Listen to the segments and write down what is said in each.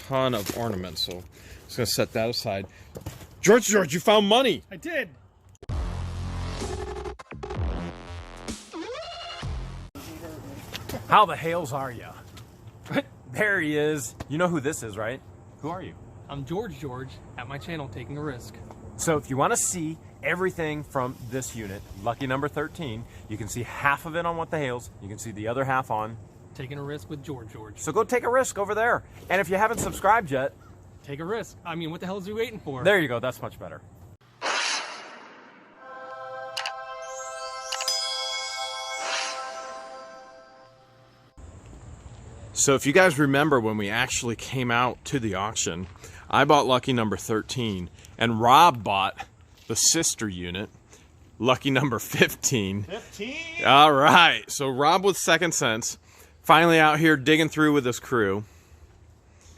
ton of ornaments, so I'm just gonna set that aside. George, you found money! I did! How the Hales are ya? There he is. You know who this is, right? Who are you? I'm George at my channel Taking a Risk. So if you want to see everything from this unit, lucky number 13, you can see half of it on What the Hales. You can see the other half on Taking a Risk with George. So go take a risk over there. And if you haven't subscribed yet, take a risk. I mean, what the hell is you waiting for? There you go. That's much better. So if you guys remember when we actually came out to the auction, I bought lucky number 13, and Rob bought the sister unit, lucky number 15. 15? All right, so Rob with Second Sense, finally out here digging through with his crew.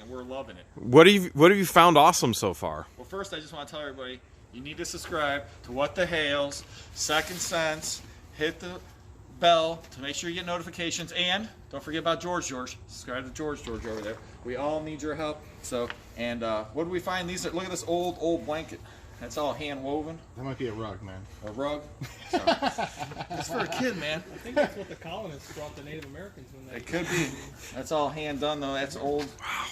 And we're loving it. What have you found awesome so far? Well, first I just want to tell everybody, you need to subscribe to What the Hales, Second Sense, hit the bell to make sure you get notifications, and don't forget about George. Subscribe to George over there. We all need your help. So, and what do we find? These are, look at this old blanket. That's all hand woven. That might be a rug, man. A rug. So, it's for a kid, man. I think that's what the colonists brought the Native Americans when they. It could be. That's all hand done though. That's old. Wow.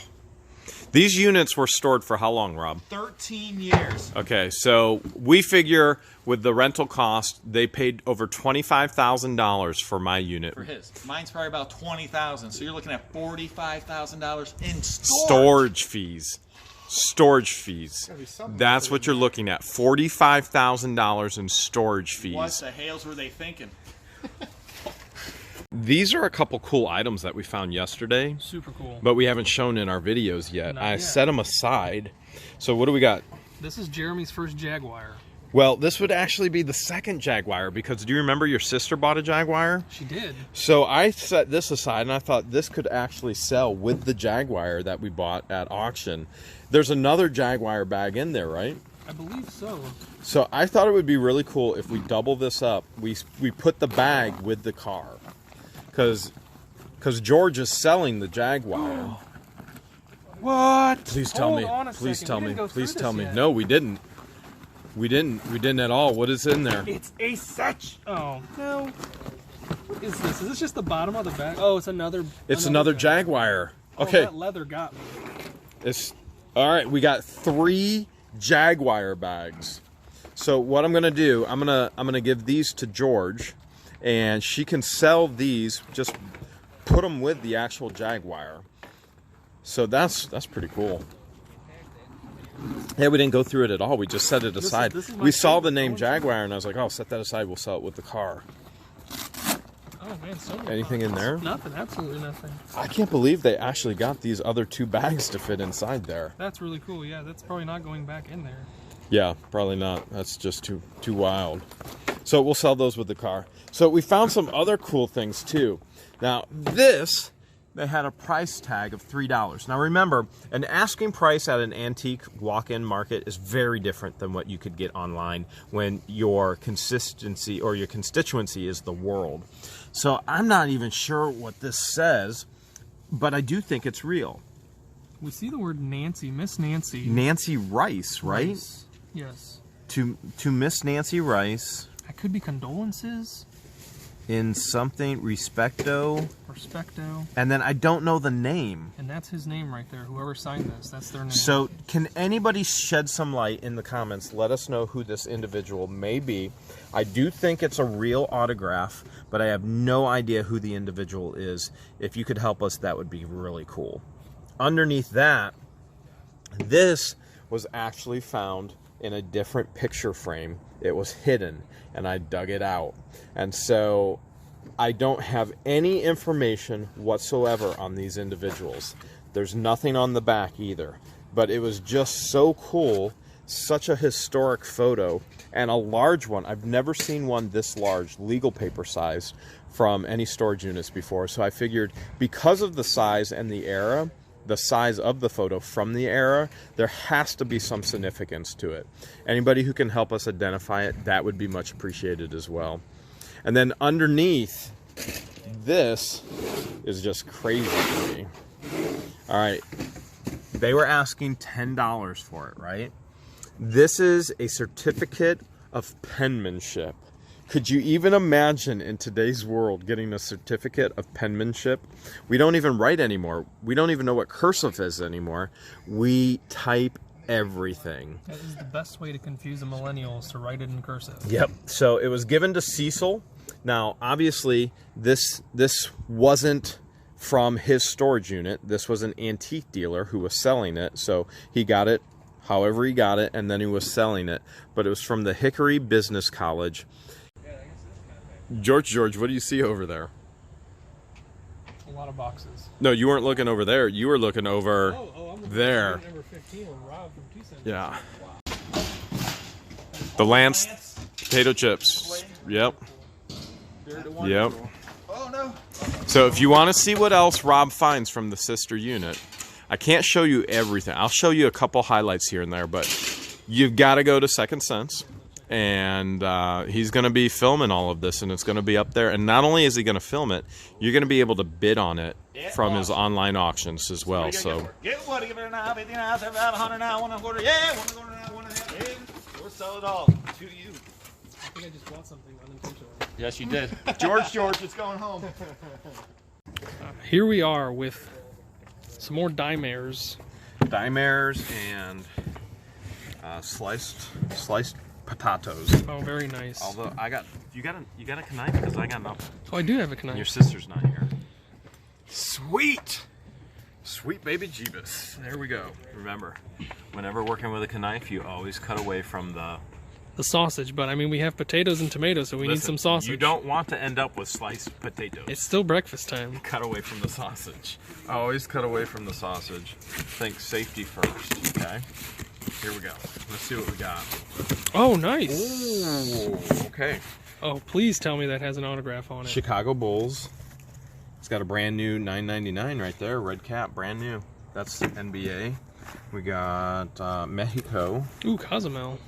These units were stored for how long, Rob? 13 years. Okay, so we figure with the rental cost, they paid over $25,000 for my unit. For his. Mine's probably about $20,000. So you're looking at $45,000 in storage fees. Storage fees. That's what you're looking at. $45,000 in storage fees. What the Hales were they thinking? These are a couple cool items that we found yesterday. Super cool. But we haven't shown in our videos yet. I set them aside. So what do we got? This is Jeremy's first Jaguar. Well, this would actually be the second Jaguar, because do you remember your sister bought a Jaguar? She did. So I set this aside, and I thought this could actually sell with the Jaguar that we bought at auction. There's another Jaguar bag in there, right? I believe so. So I thought it would be really cool if we double this up. We put the bag with the car. Because George is selling the Jaguar. What? Please tell me. Please tell me. Please tell me. No, we didn't. We didn't at all. What is in there? It's a such. Oh no. What is this? Is this just the bottom of the bag? Oh, it's another. It's another Jaguar. Okay. Oh, that leather got me. It's all right. We got 3 Jaguar bags. So what I'm gonna do? I'm gonna give these to George, and she can sell these. Just put them with the actual Jaguar. So that's pretty cool. Yeah, we didn't go through it at all. We just set it aside. We saw the name Jaguar, and I was like, "Oh, set that aside. We'll sell it with the car." Oh man, so many Anything in there? Nothing. Absolutely nothing. I can't believe they actually got these other 2 bags to fit inside there. That's really cool. Yeah, that's probably not going back in there. Yeah, probably not. That's just too wild. So we'll sell those with the car. So we found some other cool things too. Now this, they had a price tag of $3. Now remember, an asking price at an antique walk-in market is very different than what you could get online when your consistency or your constituency is the world. So I'm not even sure what this says, but I do think it's real. We see the word Nancy, Miss Nancy. Nancy Rice, right? Rice. Yes. To Miss Nancy Rice. That could be condolences. In something, Respecto. Respecto. And then I don't know the name. And that's his name right there. Whoever signed this, that's their name. So can anybody shed some light in the comments? Let us know who this individual may be. I do think it's a real autograph, but I have no idea who the individual is. If you could help us, that would be really cool. Underneath that, this was actually found in a different picture frame. It was hidden, and I dug it out. And so I don't have any information whatsoever on these individuals. There's nothing on the back either. But it was just so cool, such a historic photo, and a large one. I've never seen one this large, legal paper size, from any storage units before. So I figured because of the size and the era, the size of the photo from the era, there has to be some significance to it. Anybody who can help us identify it, that would be much appreciated as well. And then underneath, this is just crazy to me. All right, They were asking $10 for it, right? This is a certificate of penmanship. Could you even imagine in today's world getting a certificate of penmanship? We don't even write anymore. We don't even know what cursive is anymore. We type everything. That is the best way to confuse a millennial, is to write it in cursive. Yep. So it was given to Cecil. Now, obviously, this wasn't from his storage unit. This was an antique dealer who was selling it. So he got it however he got it, and then he was selling it. But it was from the Hickory Business College. George, what do you see over there? A lot of boxes. No, you weren't looking over there. You were looking over I'm looking there. at number 15 with Rob from Tucson. Yeah. The Lance potato chips. Yep. Yep. Oh no. So if you want to see what else Rob finds from the sister unit, I can't show you everything. I'll show you a couple highlights here and there, but you've got to go to Second Sense. And he's going to be filming all of this, and it's going to be up there. And not only is he going to film it, you're going to be able to bid on it from his online auctions as well. So Get what? Give it now, 59, 75, 100 now, 1 yeah, 1 quarter now, 1 1/2. We'll sell it all to you. I think I just bought something unintentionally. Yes, you did. George, it's going home. Here we are with some more Dimares. Dimares and sliced potatoes. Oh, very nice. Although you got a knife because I got nothing. Oh, I do have a knife. And your sister's not here. Sweet baby Jeebus. There we go. Remember, whenever working with a knife, you always cut away from the sausage, but I mean, we have potatoes and tomatoes, so we need some sausage. You don't want to end up with sliced potatoes. It's still breakfast time. Cut away from the sausage. Always cut away from the sausage. Think safety first, okay? Here we go. Let's see what we got. Oh, nice. Ooh, okay. Oh, please tell me that has an autograph on it. Chicago Bulls. It's got a brand new $9.99 right there. Red cap, brand new. That's NBA. We got Mexico. Ooh, Cozumel.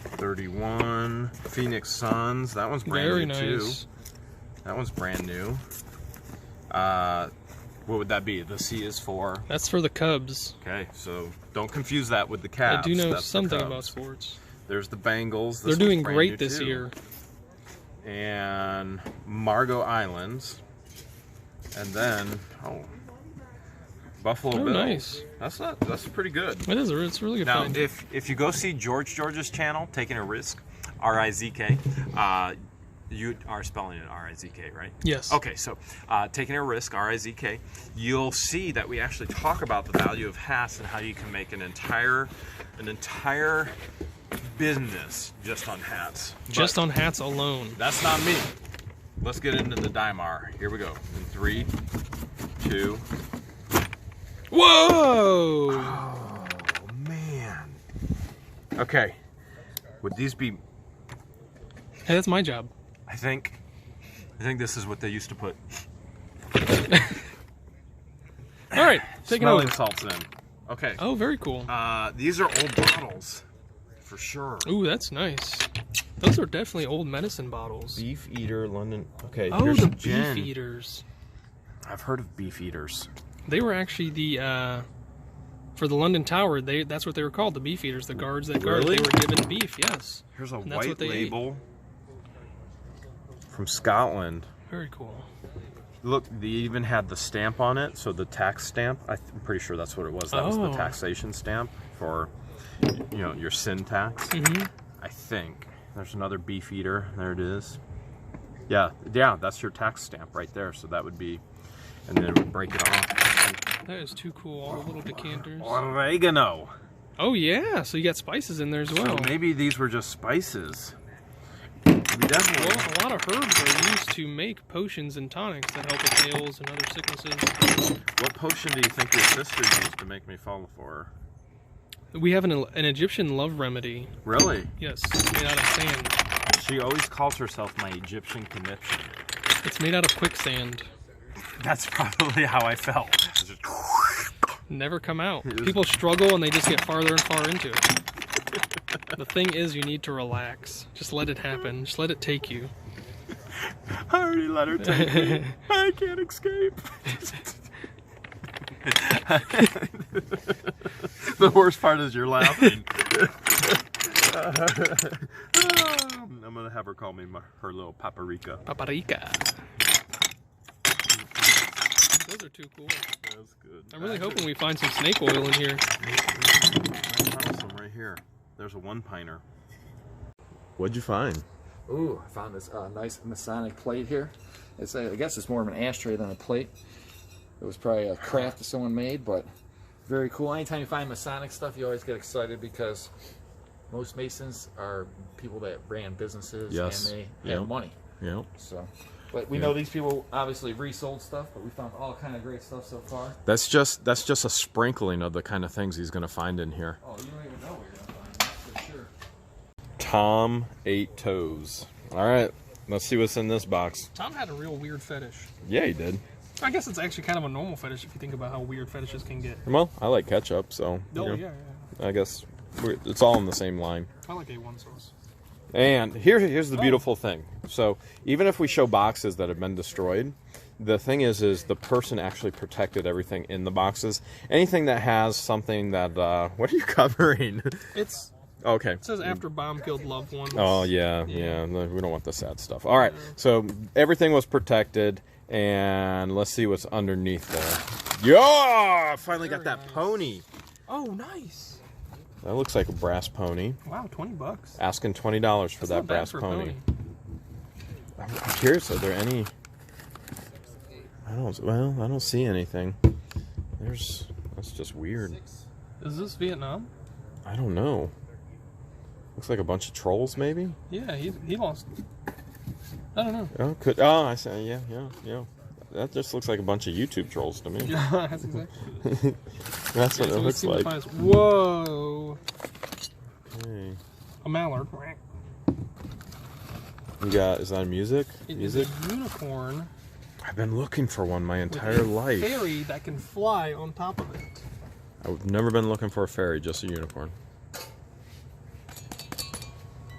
31. Phoenix Suns. That one's brand new nice. too. That one's brand new. What would that be? The C is for? That's for the Cubs. Okay, so don't confuse that with the Cavs. I do know That's something the about Cubs. sports. There's the Bengals. They're doing great this year. And Margot Islands. And then, Buffalo Bills. Nice. That's pretty good. It is. It's really good. Now, find. if you go see George's channel, Taking a Risk, R-I-Z-K, you are spelling it R-I-Z-K, right? Yes. Okay, so Taking a Risk, R-I-Z-K, you'll see that we actually talk about the value of hats and how you can make an entire business just on hats. Just on hats alone. That's not me. Let's get into the Dimar. Here we go. In 3, 2. Whoa! Oh, man. Okay. Would these be... Hey, that's my job. I think this is what they used to put. All right, take it Smelling over. salts in. Okay. Oh, very cool. These are old bottles, for sure. Ooh, that's nice. Those are definitely old medicine bottles. Beef Eater London. Okay, Oh, here's the gin. Beef Eaters. I've heard of Beef Eaters. They were actually the for the London Tower. That's what they were called, the Beef Eaters. The guards that guarded. Really? They were given beef. Yes. Here's a And that's white what they ate. label from Scotland. Very cool. Look, they even had the stamp on it, so the tax stamp. I'm pretty sure that's what it was. That was the Oh. taxation stamp for, your sin tax. Mm-hmm. I think. There's another Beef Eater. There it is. Yeah, that's your tax stamp right there. So that would be, and then it would break it off. That is too cool. All the little decanters. Oregano. Oh yeah, so you got spices in there as well. So maybe these were just spices. We definitely. Well, a lot of herbs are used to make potions and tonics that help with ails and other sicknesses. What potion do you think your sister used to make me fall for her? We have an Egyptian love remedy. Really? Yes, made out of sand. She always calls herself my Egyptian conniption. It's made out of quicksand. That's probably how I felt. Never come out. People struggle and they just get farther and far into it. The thing is, you need to relax. Just let it happen. Just let it take you. I already let her take me. I can't escape. The worst part is you're laughing. I'm gonna have her call me her little paprika. Paprika. Those are too cool. That's good. I'm really hoping we find some snake oil in here. I found some right here. There's a one-piner. What'd you find? Ooh, I found this nice Masonic plate here. It's I guess it's more of an ashtray than a plate. It was probably a craft that someone made, but very cool. Anytime you find Masonic stuff, you always get excited because most Masons are people that ran businesses and they have money. Yeah. So, but we know these people obviously resold stuff, but we found all kind of great stuff so far. That's just a sprinkling of the kind of things he's gonna find in here. Oh, you don't even know what you're gonna find, that's for sure. Tom 8 toes. All right, let's see what's in this box. Tom had a real weird fetish. Yeah, he did. I guess it's actually kind of a normal fetish if you think about how weird fetishes can get. Well, I like ketchup, so Yeah. I guess it's all in the same line. I like A1 sauce. And here's the beautiful thing. So even if we show boxes that have been destroyed, the thing is the person actually protected everything in the boxes. Anything that has something that what are you covering? It's okay. It says after bomb killed loved ones. Oh yeah. No, we don't want the sad stuff. All right. So everything was protected, and let's see what's underneath there. Yeah! Finally got that pony. Oh, nice. That looks like a brass pony. Wow, $20. Asking $20 for that brass pony. I'm curious, are there any? I don't see anything. That's just weird. Is this Vietnam? I don't know. Looks like a bunch of trolls, maybe. Yeah, he lost. I don't know. Oh, I say yeah. That just looks like a bunch of YouTube trolls to me. Yeah, that's exactly. That's what it looks like. Whoa. Okay. A mallard. You got? Is that music? It is a unicorn. I've been looking for one my entire life. A fairy that can fly on top of it. I've never been looking for a fairy, just a unicorn.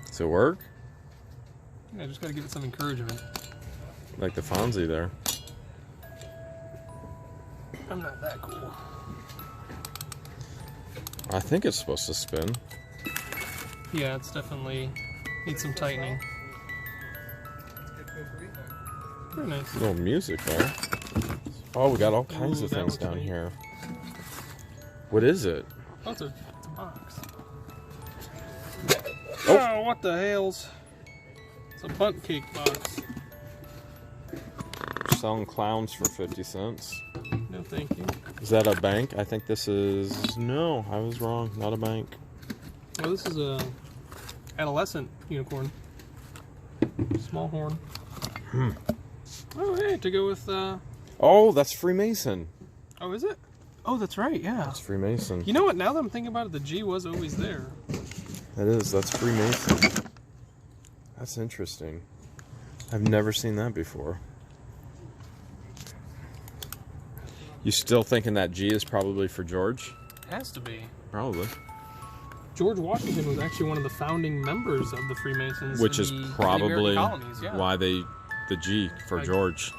Does it work? Yeah, just gotta give it some encouragement. Like the Fonzie there. I'm not that cool. I think it's supposed to spin. Yeah, it's definitely needs some tightening. Very nice. A little music there. Oh, we got all kinds of things down here. What is it? Oh, it's a box. Oh. Oh, what the Hales? It's a bunt cake box. Selling clowns for 50 cents. No, thank you. Is that a bank? I think this is... No, I was wrong. Not a bank. Oh, this is a adolescent unicorn. Small horn. Oh, hey, to go with... Oh, that's Freemason. Oh, is it? Oh, that's right, yeah. That's Freemason. You know what? Now that I'm thinking about it, the G was always there. That is. That's Freemason. That's interesting. I've never seen that before. You still thinking that G is probably for George? Has to be. Probably. George Washington was actually one of the founding members of the Freemasons. Which is probably colonies, yeah. why the G for George.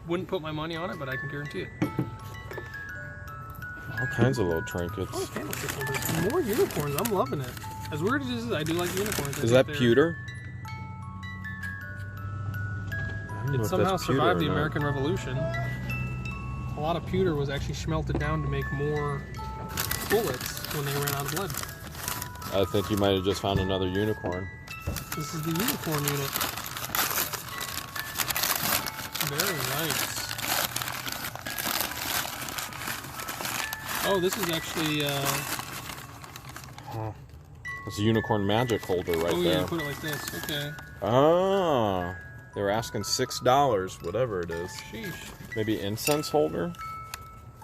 Wouldn't put my money on it, but I can guarantee it. All kinds of little trinkets. Oh, candlestick holders. More unicorns. I'm loving it. As weird as it is, I do like unicorns. Is that pewter? It somehow survived the American Revolution. A lot of pewter was actually smelted down to make more bullets when they ran out of lead. I think you might have just found another unicorn. This is the unicorn unit. Very nice. Oh, this is actually It's a unicorn magic holder right there. Oh yeah, you put it like this. Okay. Ah, they were asking $6, whatever it is. Sheesh. Maybe incense holder?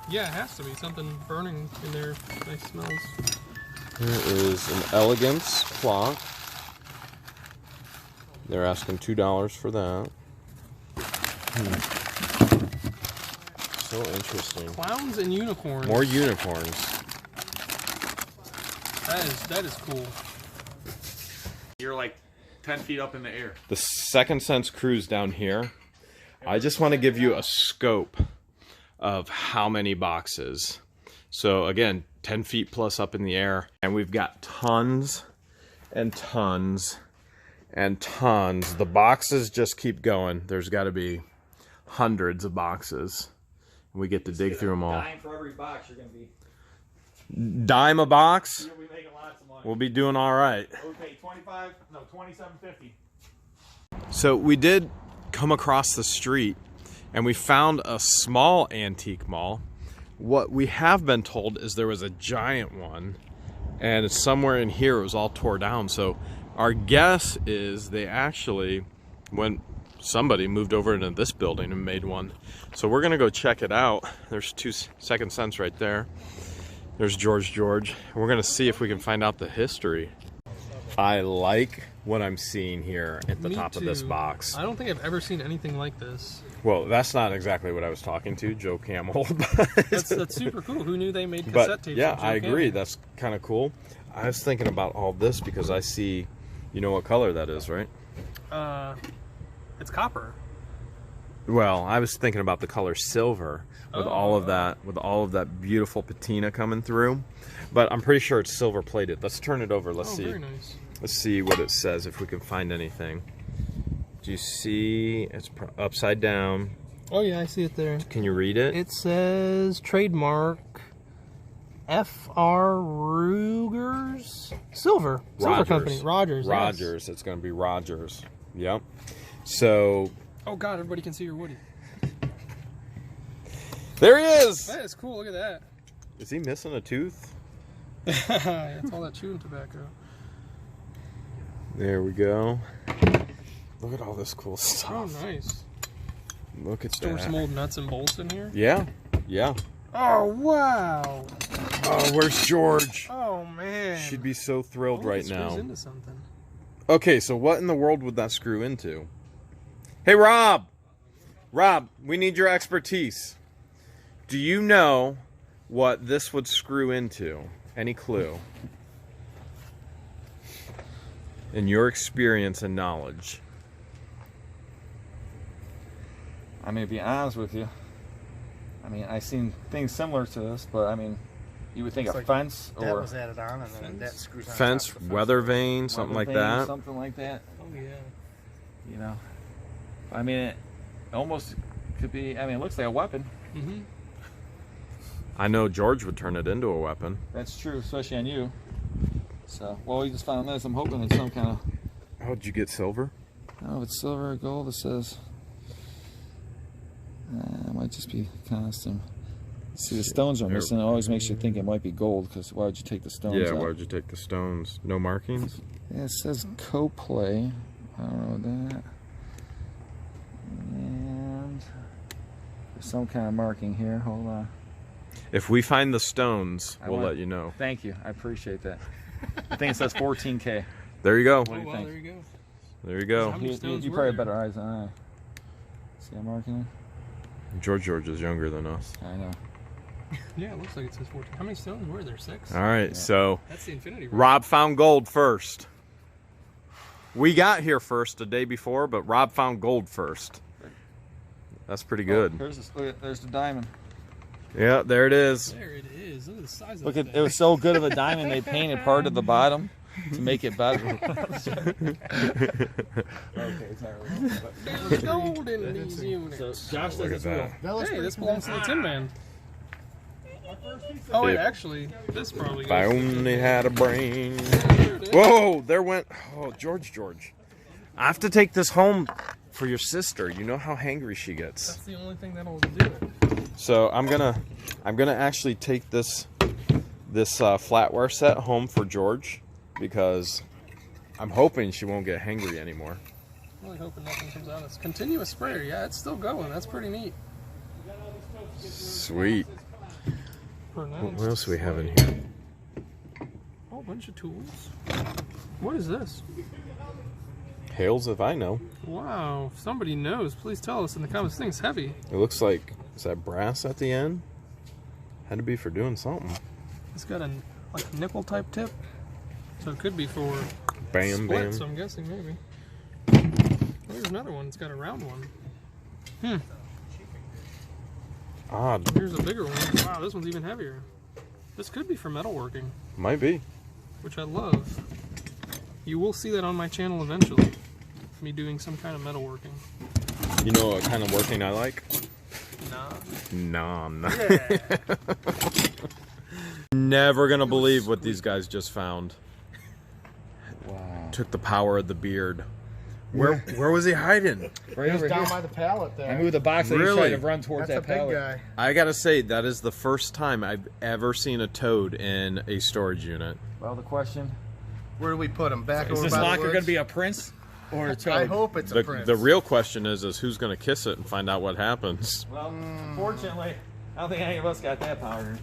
Yeah, it has to be something burning in there. Nice smells. Here is an elegance clock. They're asking $2 for that. So interesting. Clowns and unicorns. More unicorns. That is cool. You're like 10 feet up in the air. The Second Sense cruise down here. I just want to give you a scope of how many boxes. So again, 10 feet plus up in the air, and we've got tons and tons and tons. The boxes just keep going. There's got to be hundreds of boxes. We get to dig through them all. Dime for every box you're going to be. Dime a box? You'll be making lots of money. We'll be doing all right. We'll pay $27.50. So we did come across the street and we found a small antique mall. What we have been told is there was a giant one, and somewhere in here it was all tore down. So our guess is they actually, when somebody moved over into this building and made one. So we're gonna go check it out. There's 2 Second Sense right there. There's George. We're gonna see if we can find out the history. I like what I'm seeing here at the top of this box. I don't think I've ever seen anything like this. Well, that's not exactly what I was talking to, Joe Camel. That's super cool. Who knew they made cassette tapes? Yeah, I agree. That's kind of cool. I was thinking about all this because I see, you know what color that is, right? It's copper. Well, I was thinking about the color silver with all of that beautiful patina coming through. But I'm pretty sure it's silver plated. Let's turn it over. Let's see. Very nice. Let's see what it says, if we can find anything. Do you see? It's upside down. Oh yeah, I see it there. Can you read it? It says trademark F.R. Ruger's Silver Company. Rogers. Rogers. Yes. It's going to be Rogers. Yep. So. Oh God! Everybody can see your Woody. There he is. That is cool. Look at that. Is he missing a tooth? It's all that chewing tobacco. There we go. Look at all this cool stuff. Oh, nice. Look at Store that. some old nuts and bolts in here. Yeah. Yeah. Oh wow. Oh, where's George? Oh man. She'd be so thrilled right now. Screws into something. Okay, so what in the world would that screw into? Hey, Rob! Rob, we need your expertise. Do you know what this would screw into? Any clue? In your experience and knowledge. I mean, to be honest with you, I mean, I've seen things similar to this, but I mean, you would think a fence or... That was added on, and then that screws on Fence, top of the fence. weather vane, something like that. Something like that. Oh yeah. You know, I mean, it almost could be. I mean, it looks like a weapon. Mm-hmm. I know George would turn it into a weapon. That's true, especially on you. So, well, we just found this. I'm hoping it's some kind of. How did you get silver? I don't know if it's silver or gold. It says. It might just be costume. See, the stones are missing. It always makes you think it might be gold, because why would you take the stones Yeah, out? why would you take the stones? No markings? Yeah, it says co-play. I don't know that. And there's some kind of marking here. Hold on. If we find the stones, we'll let you know. Thank you. I appreciate that. I think it says 14K. There you go. What do you Well, think? there you go. There you go. How many stones You were probably have there? better eyes than I. See a marking George is younger than us. there? I know. Yeah, it looks like it says 14. How many stones were there? 6? All right, so That's the infinity. Rob found gold first. We got here first the day before, but Rob found gold first. That's pretty good. Oh, there's the diamond. Yeah, there it is. There it is. Look at the size of Look that at thing. it was so good of a diamond they painted part of the bottom to make it better. Okay, it's not really. There's gold in these units. So Josh Look says at it's real. that. Hey, this belongs to the Tin Man. Oh, wait, actually, this probably If I goes to the only Tin had a brain. Man. There it is. Whoa, there went. Oh, George. I have to take this home for your sister. You know how hangry she gets. That's the only thing that'll do it. So I'm gonna actually take this flatware set home for George, because I'm hoping she won't get hangry anymore. Really hoping nothing comes out. It's continuous sprayer. Yeah, it's still going. That's pretty neat. Sweet. Pronounced. What else do we have in here? Whole bunch of tools. What is this? Hales, if I know. Wow, if somebody knows, please tell us in the comments. This thing's heavy. It looks like, is that brass at the end? Had to be for doing something. It's got a like nickel type tip, so it could be for Bam, splits. bam. I'm guessing maybe. There's another one. It's got a round one. Odd. Here's a bigger one. Wow, this one's even heavier. This could be for metalworking, Might be. which I love. You will see that on my channel eventually. Me doing some kind of metalworking. You know what kind of working I like? Nah. Nom. Yeah. Never gonna believe what these guys just found. Wow. Took the power of the beard. Where was he hiding? Right He was over down here. by the pallet there. I moved the box and he's Really? trying to run towards That's a that big pallet. guy. I gotta say, that is the first time I've ever seen a toad in a storage unit. Well, the question Where do we put him? Back is: over this by the locker woods? going to be a prince or a toad? I hope it's a prince. The real question is who's gonna kiss it and find out what happens. Well, unfortunately, I don't think any of us got that power.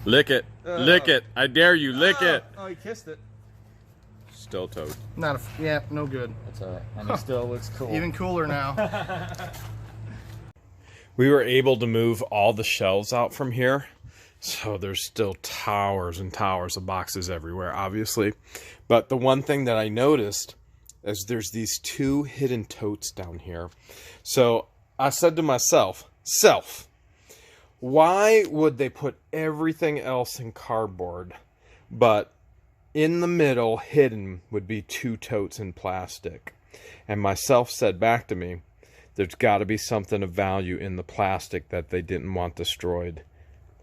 Lick it. Lick it. I dare you. Lick it. Oh, he kissed it. Still toad. Not a. Yeah, no good. That's all right. And he still looks cool. Even cooler now. We were able to move all the shelves out from here. So there's still towers and towers of boxes everywhere, obviously. But the one thing that I noticed is there's these two hidden totes down here. So I said to myself, why would they put everything else in cardboard, but in the middle, hidden, would be two totes in plastic? And myself said back to me, there's got to be something of value in the plastic that they didn't want destroyed.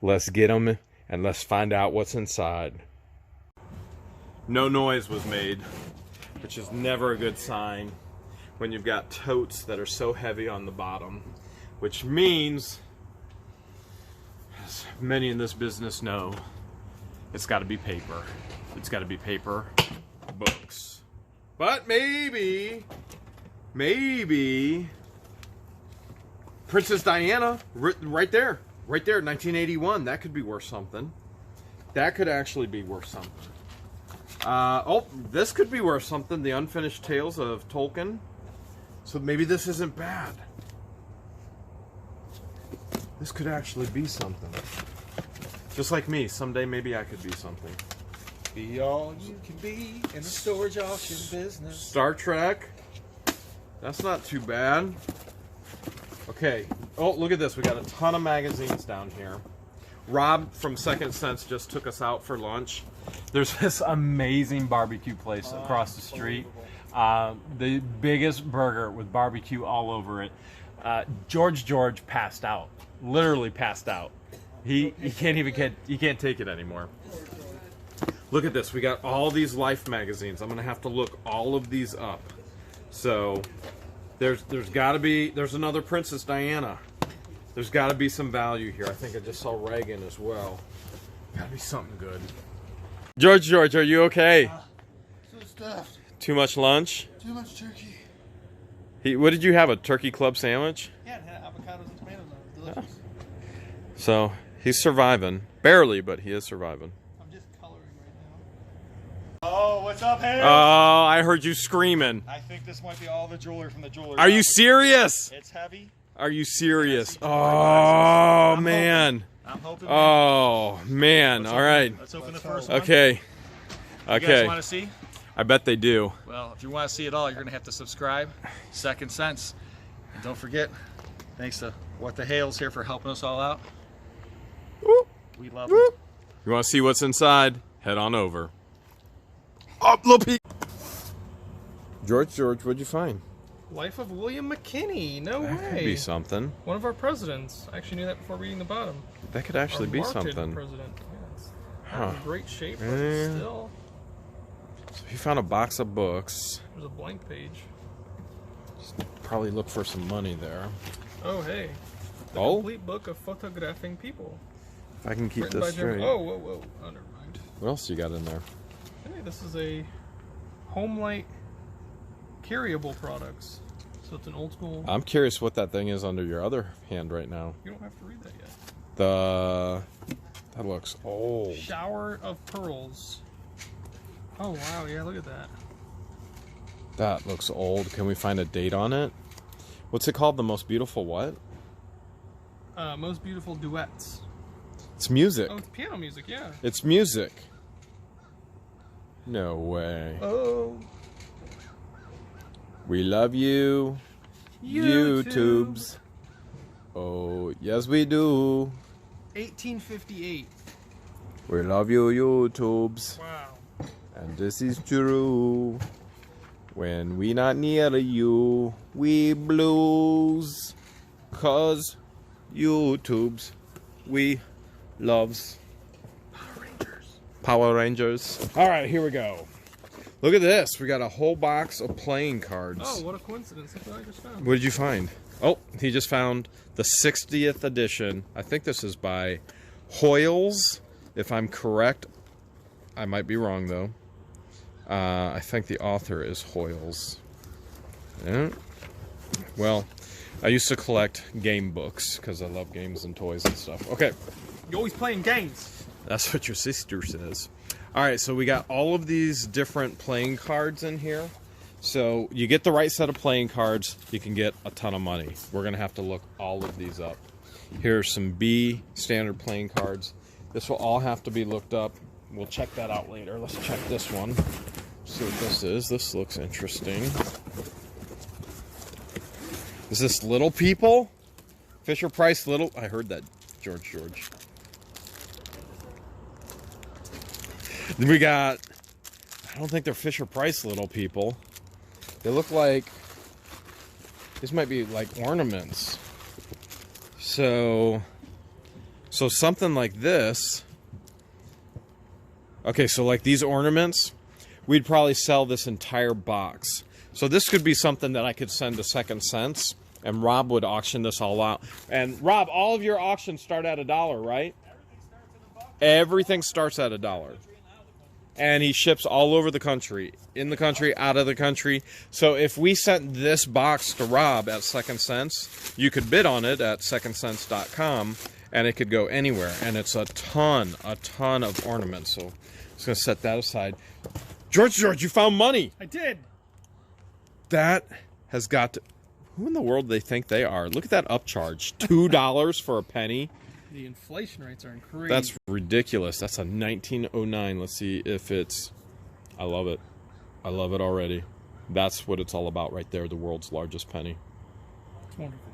Let's get them and let's find out what's inside. No noise was made, which is never a good sign when you've got totes that are so heavy on the bottom, which means, as many in this business know, it's got to be paper. It's got to be paper books. But maybe Princess Diana, right there, 1981. That could be worth something. That could actually be worth something. Oh, this could be worth something. The Unfinished Tales of Tolkien. So maybe this isn't bad. This could actually be something. Just like me, someday maybe I could be something. Be all you can be in the storage auction business. Star Trek. That's not too bad. Okay. Oh, look at this. We got a ton of magazines down here. Rob from Second Sense just took us out for lunch. There's this amazing barbecue place across the street. The biggest burger with barbecue all over it. George passed out. Literally passed out. He can't take it anymore. Look at this. We got all these Life magazines. I'm gonna have to look all of these up. So there's another Princess Diana. There's got to be some value here. I think I just saw Reagan as well. Got to be something good. George, are you okay? Too stuffed. Too much lunch? Too much turkey. What did you have? A turkey club sandwich? Yeah, it had avocados and tomatoes on it. Delicious. So he's surviving. Barely, but he is surviving. I'm just coloring right now. Oh, what's up, Hale? Oh, I heard you screaming. I think this might be all the jewelry from the jeweler. Are you serious? It's heavy. Are you serious? Oh, man. I'm hoping. Oh, man. All right. Let's open the first one. Okay. You guys want to see? I bet they do. Well, if you want to see it all, you're going to have to subscribe. Second Sense. And don't forget, thanks to What the Hales here for helping us all out. Whoop. We love them. Whoop. You want to see what's inside? Head on over. Up, little peek. George, what'd you find? Life of William McKinney. No That way. could be something. One of our presidents. I actually knew that before reading the bottom. That could actually Our be martyred something. president. Yes. Huh. In great shape, but Yeah. still. So he found a box of books. There's a blank page. Probably look for some money there. Oh, hey. The Oh? complete book of photographing people. If I can keep Written this by Jim. straight. Oh, whoa. Oh, never mind. What else you got in there? Hey, this is a Homelight carryable products. So it's an old school. I'm curious what that thing is under your other hand right now. You don't have to read that yet. That looks old. Shower of Pearls. Oh, wow. Yeah, look at that. That looks old. Can we find a date on it? What's it called? The Most Beautiful what? Most Beautiful Duets. It's music. Oh, it's piano music, yeah. It's music. No way. Oh. We love you. YouTube. YouTubes. Oh, yes we do. 1858. We love you, YouTubes. Wow. And this is true. When we not near you, we blues. 'Cause YouTubes, we loves Power Rangers. All right, here we go. Look at this. We got a whole box of playing cards. Oh, what a coincidence. Look what I just found. What did you find? Oh, he just found the 60th edition. I think this is by Hales, if I'm correct. I might be wrong, though. I think the author is Hales. Yeah. Well, I used to collect game books because I love games and toys and stuff. Okay. You're always playing games. That's what your sister says. All right, so we got all of these different playing cards in here. So you get the right set of playing cards, you can get a ton of money. We're going to have to look all of these up. Here's some B standard playing cards. This will all have to be looked up. We'll check that out later. Let's check this one. See what this is. This looks interesting. Is this Little People? Fisher Price Little... I heard that, George. Then we got... I don't think they're Fisher Price Little People. They look like... These might be like ornaments. So something like this... Okay, so like these ornaments, we'd probably sell this entire box. So this could be something that I could send to Second Sense, and Rob would auction this all out. And Rob, all of your auctions start at $1, right? Everything starts at $1. And he ships all over the country, in the country, out of the country. So if we sent this box to Rob at Second Sense, you could bid on it at secondsense.com, and it could go anywhere. And it's a ton of ornaments. So I'm just going to set that aside. George, you found money. I did. That has got to... Who in the world do they think they are? Look at that upcharge. $2 for a penny. The inflation rates are crazy. That's ridiculous. That's a 1909. Let's see if it's... I love it. I love it already. That's what it's all about right there. The world's largest penny. It's wonderful.